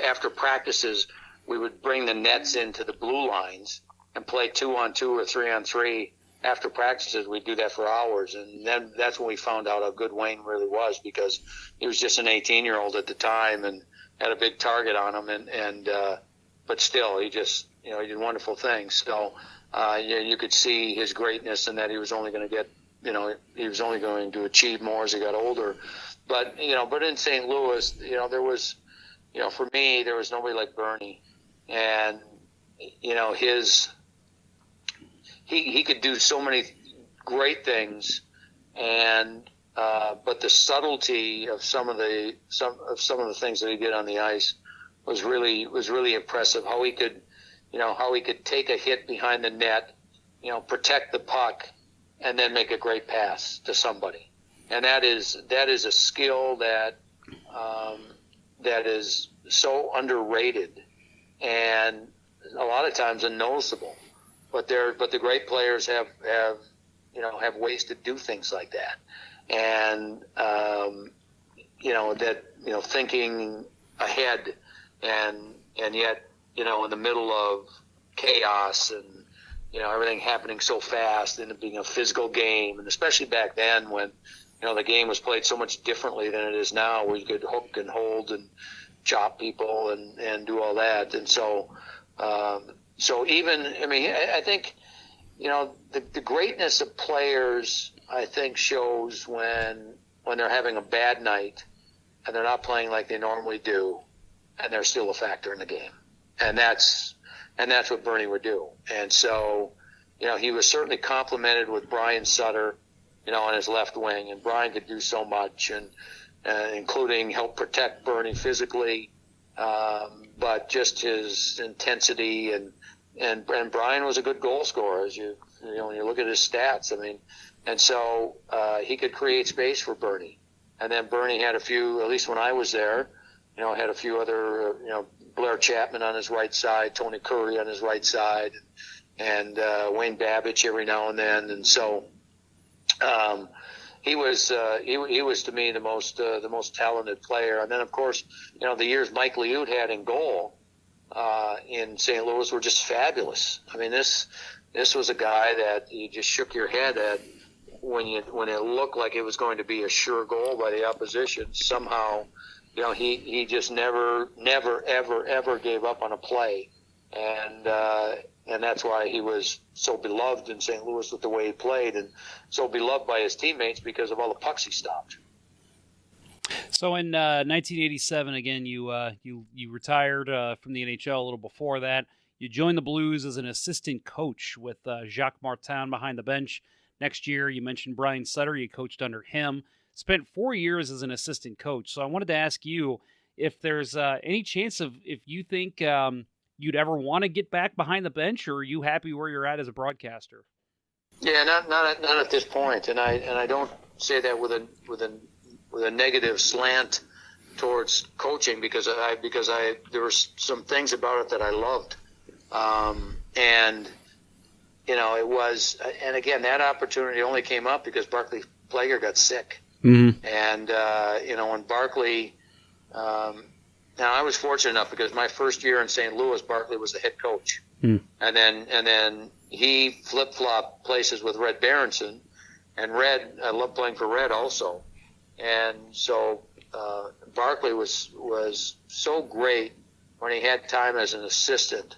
after practices, we would bring the nets into the blue lines and play 2-on-2 or 3-on-3 after practices, we'd do that for hours. And then that's when we found out how good Wayne really was, because he was just an 18-year-old at the time and had a big target on him. But still, he just, he did wonderful things. So you could see his greatness, and that he was only going to get, he was only going to achieve more as he got older. But in St. Louis, there was, for me, there was nobody like Bernie. And, he could do so many great things, and but the subtlety of some of the things that he did on the ice was really impressive. How he could take a hit behind the net, protect the puck, and then make a great pass to somebody. And that is a skill that is so underrated and a lot of times unnoticeable. But the great players have ways to do things like that, and thinking ahead, and yet in the middle of chaos and everything happening so fast, and it being a physical game, and especially back then when the game was played so much differently than it is now, where you could hook and hold and chop people and do all that, and so. So I think, the greatness of players, I think, shows when they're having a bad night and they're not playing like they normally do, and they're still a factor in the game. And that's what Bernie would do. And so, he was certainly complimented with Brian Sutter, on his left wing, and Brian could do so much, and including help protect Bernie physically, but just his intensity and Brian was a good goal scorer, as when you look at his stats. And so he could create space for Bernie. And then Bernie had a few, at least when I was there, had a few other, Blair Chapman on his right side, Tony Curry on his right side, and Wayne Babbage every now and then. And so he was to me the most talented player. And then of course, the years Mike Liut had in goal in St. Louis were just fabulous. This was a guy that you just shook your head at when it looked like it was going to be a sure goal by the opposition. Somehow, he just never ever gave up on a play, and that's why he was so beloved in St. Louis with the way he played, and so beloved by his teammates because of all the pucks he stopped. So in 1987, again, you retired from the NHL a little before that. You joined the Blues as an assistant coach with Jacques Martin behind the bench. Next year, you mentioned Brian Sutter. You coached under him. Spent 4 years as an assistant coach. So I wanted to ask you if there's any chance of if you think you'd ever want to get back behind the bench, or are you happy where you're at as a broadcaster? Yeah, not at this point, and I don't say that with a negative slant towards coaching, because there were some things about it that I loved, and it was, and again, that opportunity only came up because Barclay Plager got sick, and when Barclay, now I was fortunate enough because my first year in St. Louis, Barclay was the head coach, and then he flip-flopped places with Red Berenson, and I loved playing for Red also. And so Barclay was so great when he had time as an assistant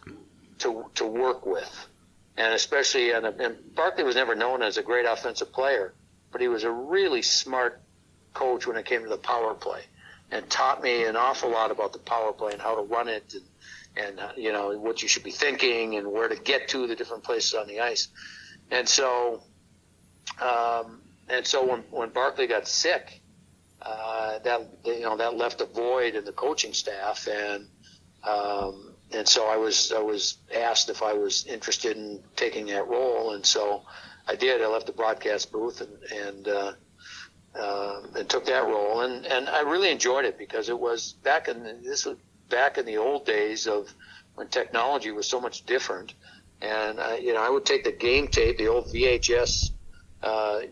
to work with, and especially and Barclay was never known as a great offensive player, but he was a really smart coach when it came to the power play, and taught me an awful lot about the power play and how to run it, and what you should be thinking and where to get to the different places on the ice. And so when Barclay got sick, that left a void in the coaching staff, and so I was asked if I was interested in taking that role, and so I did. I left the broadcast booth and took that role, and I really enjoyed it because it was back in the old days of when technology was so much different, and I would take the game tape, the old VHS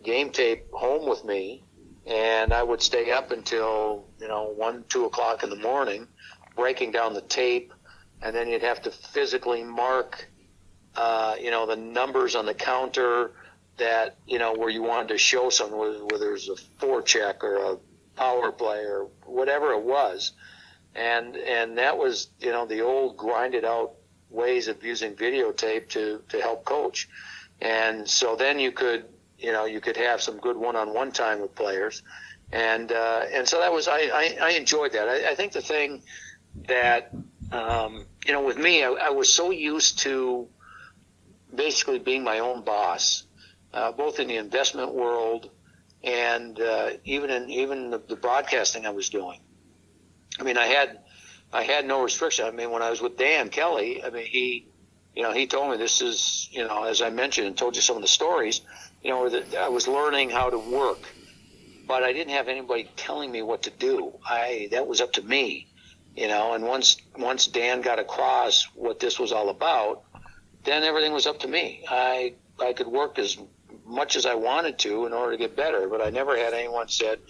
game tape, home with me. And I would stay up until 1, 2 o'clock in the morning, breaking down the tape, and then you'd have to physically mark, the numbers on the counter, that, where you wanted to show something, whether it was a forecheck or a power play or whatever it was. And that was, the old grinded out ways of using videotape to help coach. And so then you could have some good one-on-one time with players. And so that was, I enjoyed that. I think the thing that, with me, I was so used to basically being my own boss, both in the investment world and even the broadcasting I was doing. I mean, I had no restriction. I mean, when I was with Dan Kelly, I mean, he told me this is, as I mentioned and told you some of the stories, that I was learning how to work, but I didn't have anybody telling me what to do. That was up to me, and once Dan got across what this was all about, then everything was up to me. I could work as much as I wanted to in order to get better, but I never had anyone said,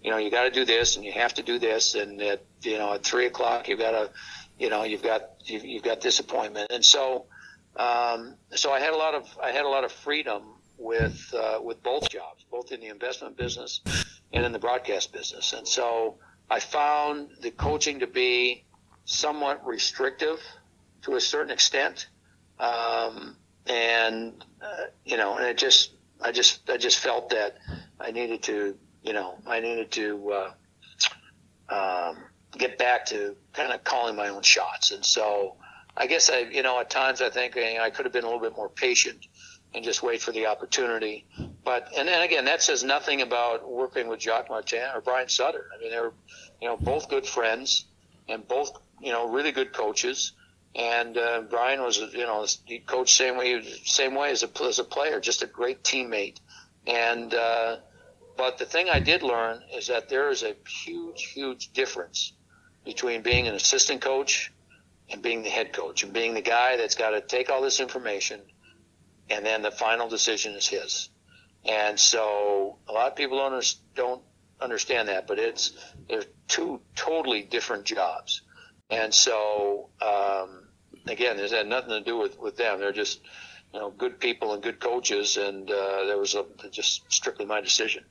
you got to do this and you have to do this, and at 3:00 you've got this appointment. And so I had a lot of freedom with both jobs, both in the investment business and in the broadcast business. And so I found the coaching to be somewhat restrictive to a certain extent. And I just felt that I needed to get back to kind of calling my own shots. And so I guess at times I think I could have been a little bit more patient and just wait for the opportunity. And then again, that says nothing about working with Jacques Martin or Brian Sutter. I mean, they're, both good friends and both, really good coaches. And Brian was, he coached same way as a player, just a great teammate. And but the thing I did learn is that there is a huge, huge difference between being an assistant coach and being the head coach, and being the guy that's got to take all this information, and then the final decision is his. And so a lot of people don't understand that, but they're two totally different jobs. And so again, this had nothing to do with them. They're just good people and good coaches, and there was just strictly my decision.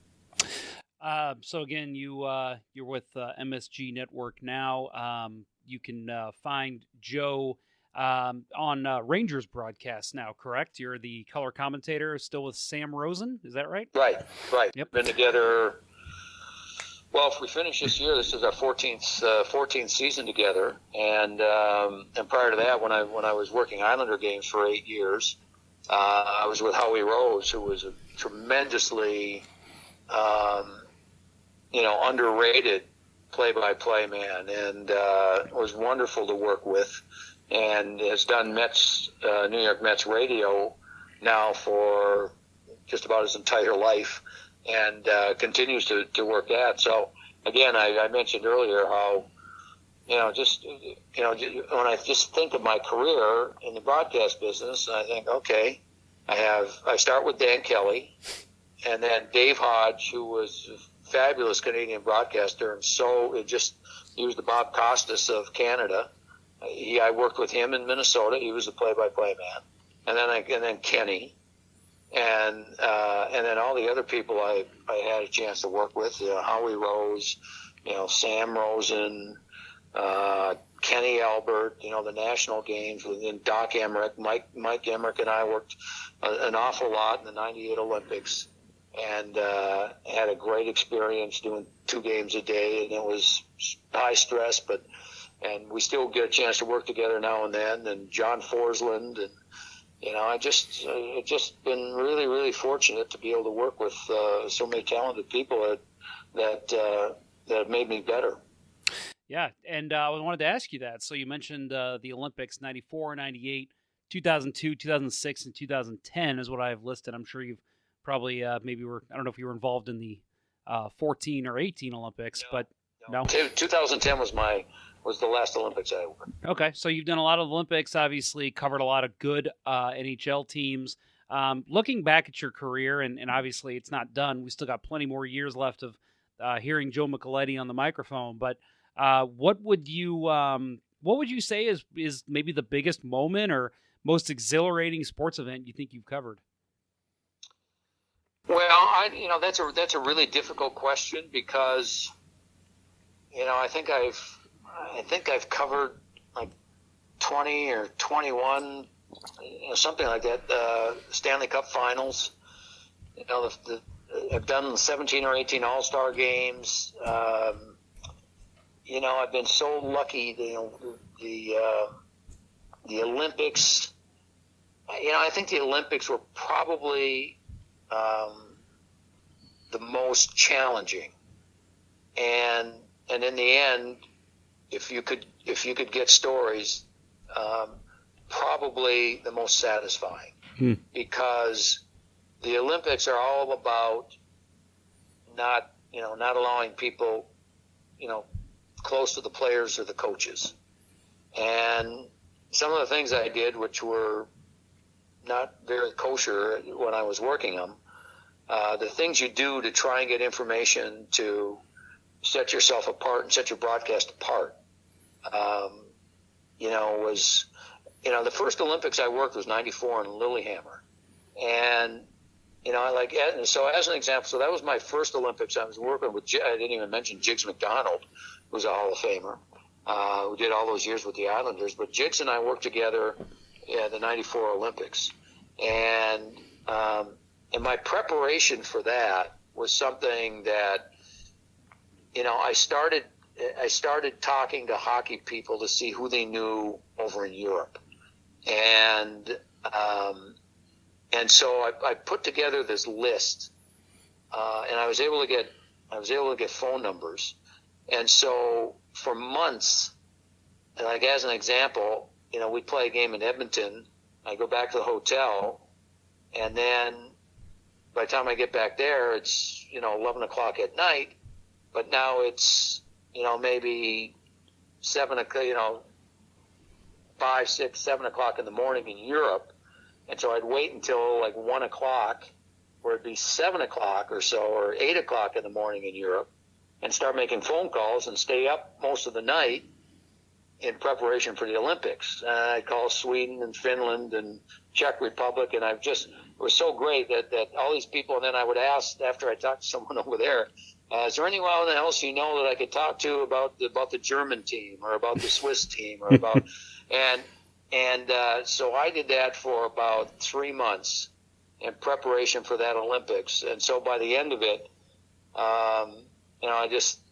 So again, you're with MSG Network now. You can find Joe on Rangers broadcasts now, correct? You're the color commentator, still with Sam Rosen, is that right? Right. Yep. Been together. Well, if we finish this year, this is our 14th season together, and prior to that, when I was working Islander games for 8 years, I was with Howie Rose, who was a tremendously underrated play-by-play man, and was wonderful to work with, and has done New York Mets radio now for just about his entire life, and continues to work that. So again, I mentioned earlier how when I just think of my career in the broadcast business, I think, okay, I start with Dan Kelly, and then Dave Hodge, who was a fabulous Canadian broadcaster, and he was the Bob Costas of Canada. I worked with him in Minnesota. He was the play-by-play man, and then Kenny, and then all the other people I had a chance to work with, Howie Rose, Sam Rosen, Kenny Albert, the national games, and Doc Emmerich. Mike Emmerich and I worked an awful lot in the '98 Olympics, and had a great experience doing 2 games a day, and it was high stress, and we still get a chance to work together now and then. And John Forsland, and I've just been really, really fortunate to be able to work with so many talented people that have made me better. Yeah, and I wanted to ask you that. So you mentioned the Olympics, 94, 98, 2002, 2006, and 2010 is what I have listed. I'm sure you've probably I don't know if you were involved in the 14 or 18 Olympics, but no. 2010 was the last Olympics I worked. Okay, so you've done a lot of Olympics, obviously covered a lot of good NHL teams. Looking back at your career, and obviously it's not done. We still got plenty more years left of hearing Joe Micheletti on the microphone. But what would you say is maybe the biggest moment or most exhilarating sports event you think you've covered? Well, that's a really difficult question because, I think I've covered like 20 or 21, something like that, Stanley Cup Finals. I've done 17 or 18 All-Star games. I've been so lucky. The Olympics. I think the Olympics were probably the most challenging, and in the end, if you could get stories, probably the most satisfying, because the Olympics are all about not allowing people, close to the players or the coaches, and some of the things I did, which were not very kosher when I was working them, the things you do to try and get information to set yourself apart and set your broadcast apart, was, the first Olympics I worked was 94 in Lillehammer. And, so as an example, so that was my first Olympics. I was working with, I didn't even mention Jiggs McDonald, who's a Hall of Famer, who did all those years with the Islanders. But Jiggs and I worked together at the 94 Olympics. And my preparation for that was something that, I started talking to hockey people to see who they knew over in Europe. And so I put together this list, and I was able to get phone numbers. And so for months, like as an example, we'd play a game in Edmonton. I go back to the hotel, and then by the time I get back there, it's 11 o'clock at night. But now it's maybe 5, 6, 7 o'clock in the morning in Europe. And so I'd wait until like 1 o'clock, or it'd be 7 o'clock or so, or 8 o'clock in the morning in Europe, and start making phone calls and stay up most of the night in preparation for the Olympics. I'd call Sweden and Finland and Czech Republic, and it was so great that all these people, and then I would ask after I talked to someone over there, is there anyone else that I could talk to about the German team or about the Swiss team or about so I did that for about 3 months in preparation for that Olympics. And so by the end of it, I just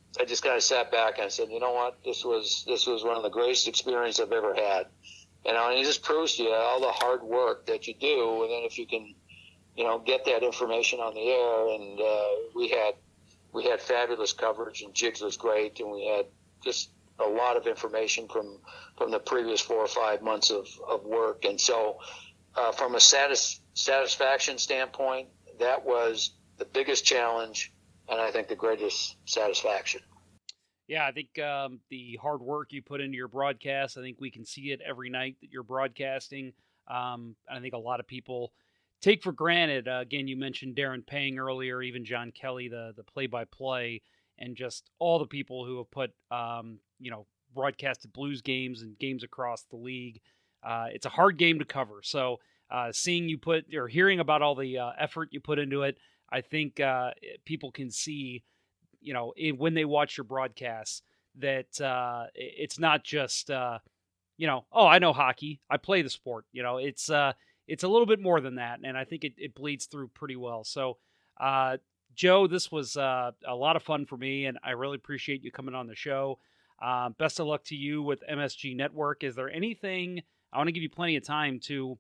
kind of sat back and I said, you know what, this was one of the greatest experiences I've ever had. And it just proves to you all the hard work that you do. And then if you can, get that information on the air, and we had fabulous coverage, and Jiggs was great, and we had just a lot of information from the previous 4 or 5 months of work. And so from a satisfaction standpoint, that was the biggest challenge, and I think the greatest satisfaction. Yeah, I think the hard work you put into your broadcast, I think we can see it every night that you're broadcasting. I think a lot of people take for granted. Again, you mentioned Darren Pang earlier, even John Kelly, the play-by-play, and just all the people who have put, broadcasted Blues games and games across the league. It's a hard game to cover. So seeing you hearing about all the effort you put into it, I think people can see, when they watch your broadcasts, that it's not just, I know hockey, I play the sport. It's a little bit more than that, and I think it bleeds through pretty well. So, Joe, this was a lot of fun for me, and I really appreciate you coming on the show. Best of luck to you with MSG Network. Is there anything, I want to give you plenty of time to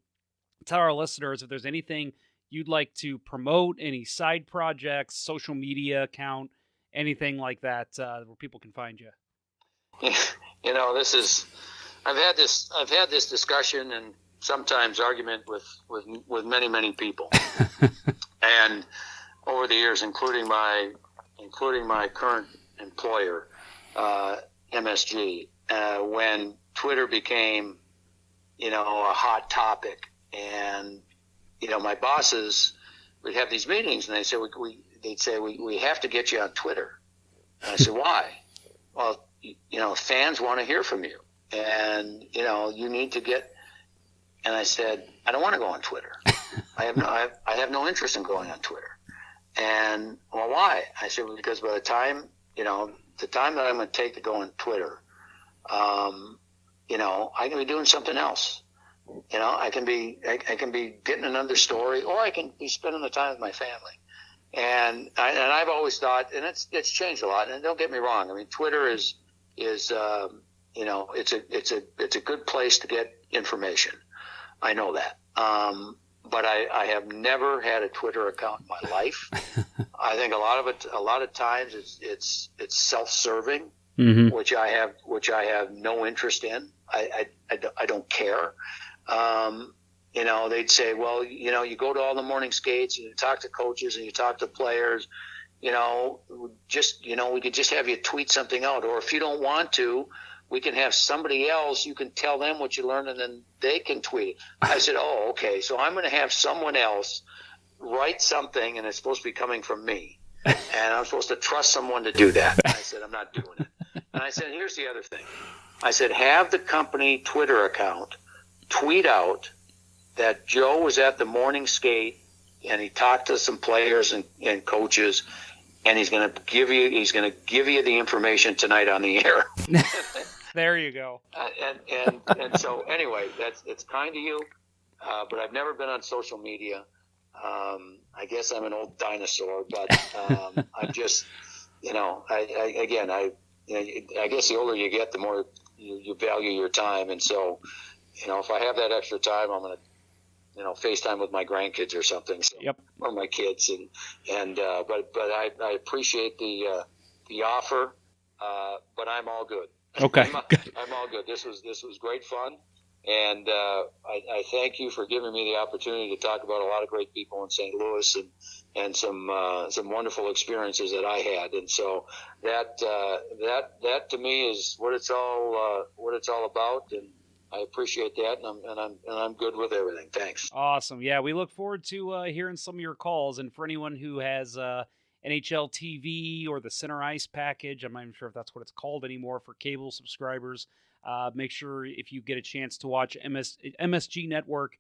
tell our listeners if there's anything you'd like to promote, any side projects, social media account, anything like that, where people can find you. I've had this discussion and sometimes argument with many people, and over the years, including my current employer, MSG, when Twitter became, a hot topic, and my bosses would have these meetings, and they'd say we have to get you on Twitter. And I said, why? Well, fans want to hear from you, and you need to get. And I said, I don't want to go on Twitter. I have no interest in going on Twitter. And, well, why? I said, well, because by the time that I'm going to take to go on Twitter, I can be doing something else. I can be getting another story, or I can be spending the time with my family. And I've always thought, and it's changed a lot. And don't get me wrong. I mean, Twitter is it's a good place to get information. I know that. But I have never had a Twitter account in my life. I think a lot of times it's self-serving, Mm-hmm. which I have no interest in. I don't care. They'd say, well, you go to all the morning skates and you talk to coaches and you talk to players, we could just have you tweet something out. Or if you don't want to, we can have somebody else, you can tell them what you learned and then they can tweet it. I said, oh, okay. So I'm going to have someone else write something and it's supposed to be coming from me. And I'm supposed to trust someone to do that. I said, I'm not doing it. And I said, here's the other thing. I said, have the company Twitter account tweet out that Joe was at the morning skate and he talked to some players and coaches, and he's going to give you the information tonight on the air. There you go. And so anyway, it's kind of you, but I've never been on social media. I guess I'm an old dinosaur, but I'm just, I guess the older you get, the more you value your time. And so, if I have that extra time, I'm going to, FaceTime with my grandkids or something. So, Yep. Or my kids. But I appreciate the offer, but I'm all good. Okay. I'm all good. This was great fun. And I thank you for giving me the opportunity to talk about a lot of great people in St. Louis and some wonderful experiences that I had. And so that to me is what it's all about. And I appreciate that. And I'm good with everything. Thanks. Awesome. Yeah, we look forward to hearing some of your calls. And for anyone who has NHL TV or the Center Ice package, I'm not even sure if that's what it's called anymore for cable subscribers. Make sure if you get a chance to watch MSG Network,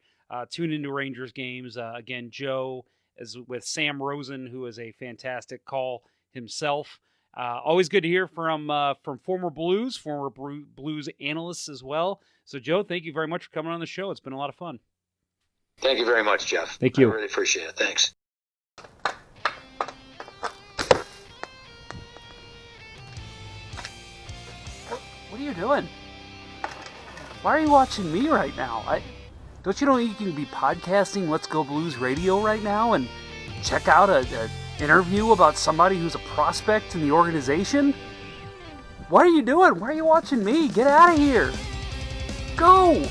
tune into Rangers games. Again, Joe is with Sam Rosen, who is a fantastic call himself. Always good to hear from former Blues analysts as well. So, Joe, thank you very much for coming on the show. It's been a lot of fun. Thank you very much, Jeff. Thank you. I really appreciate it. Thanks. What are you doing? Why are you watching me right now? Don't you know you can be podcasting Let's Go Blues Radio right now and check out an interview about somebody who's a prospect in the organization? What are you doing? Why are you watching me? Get out of here. Go!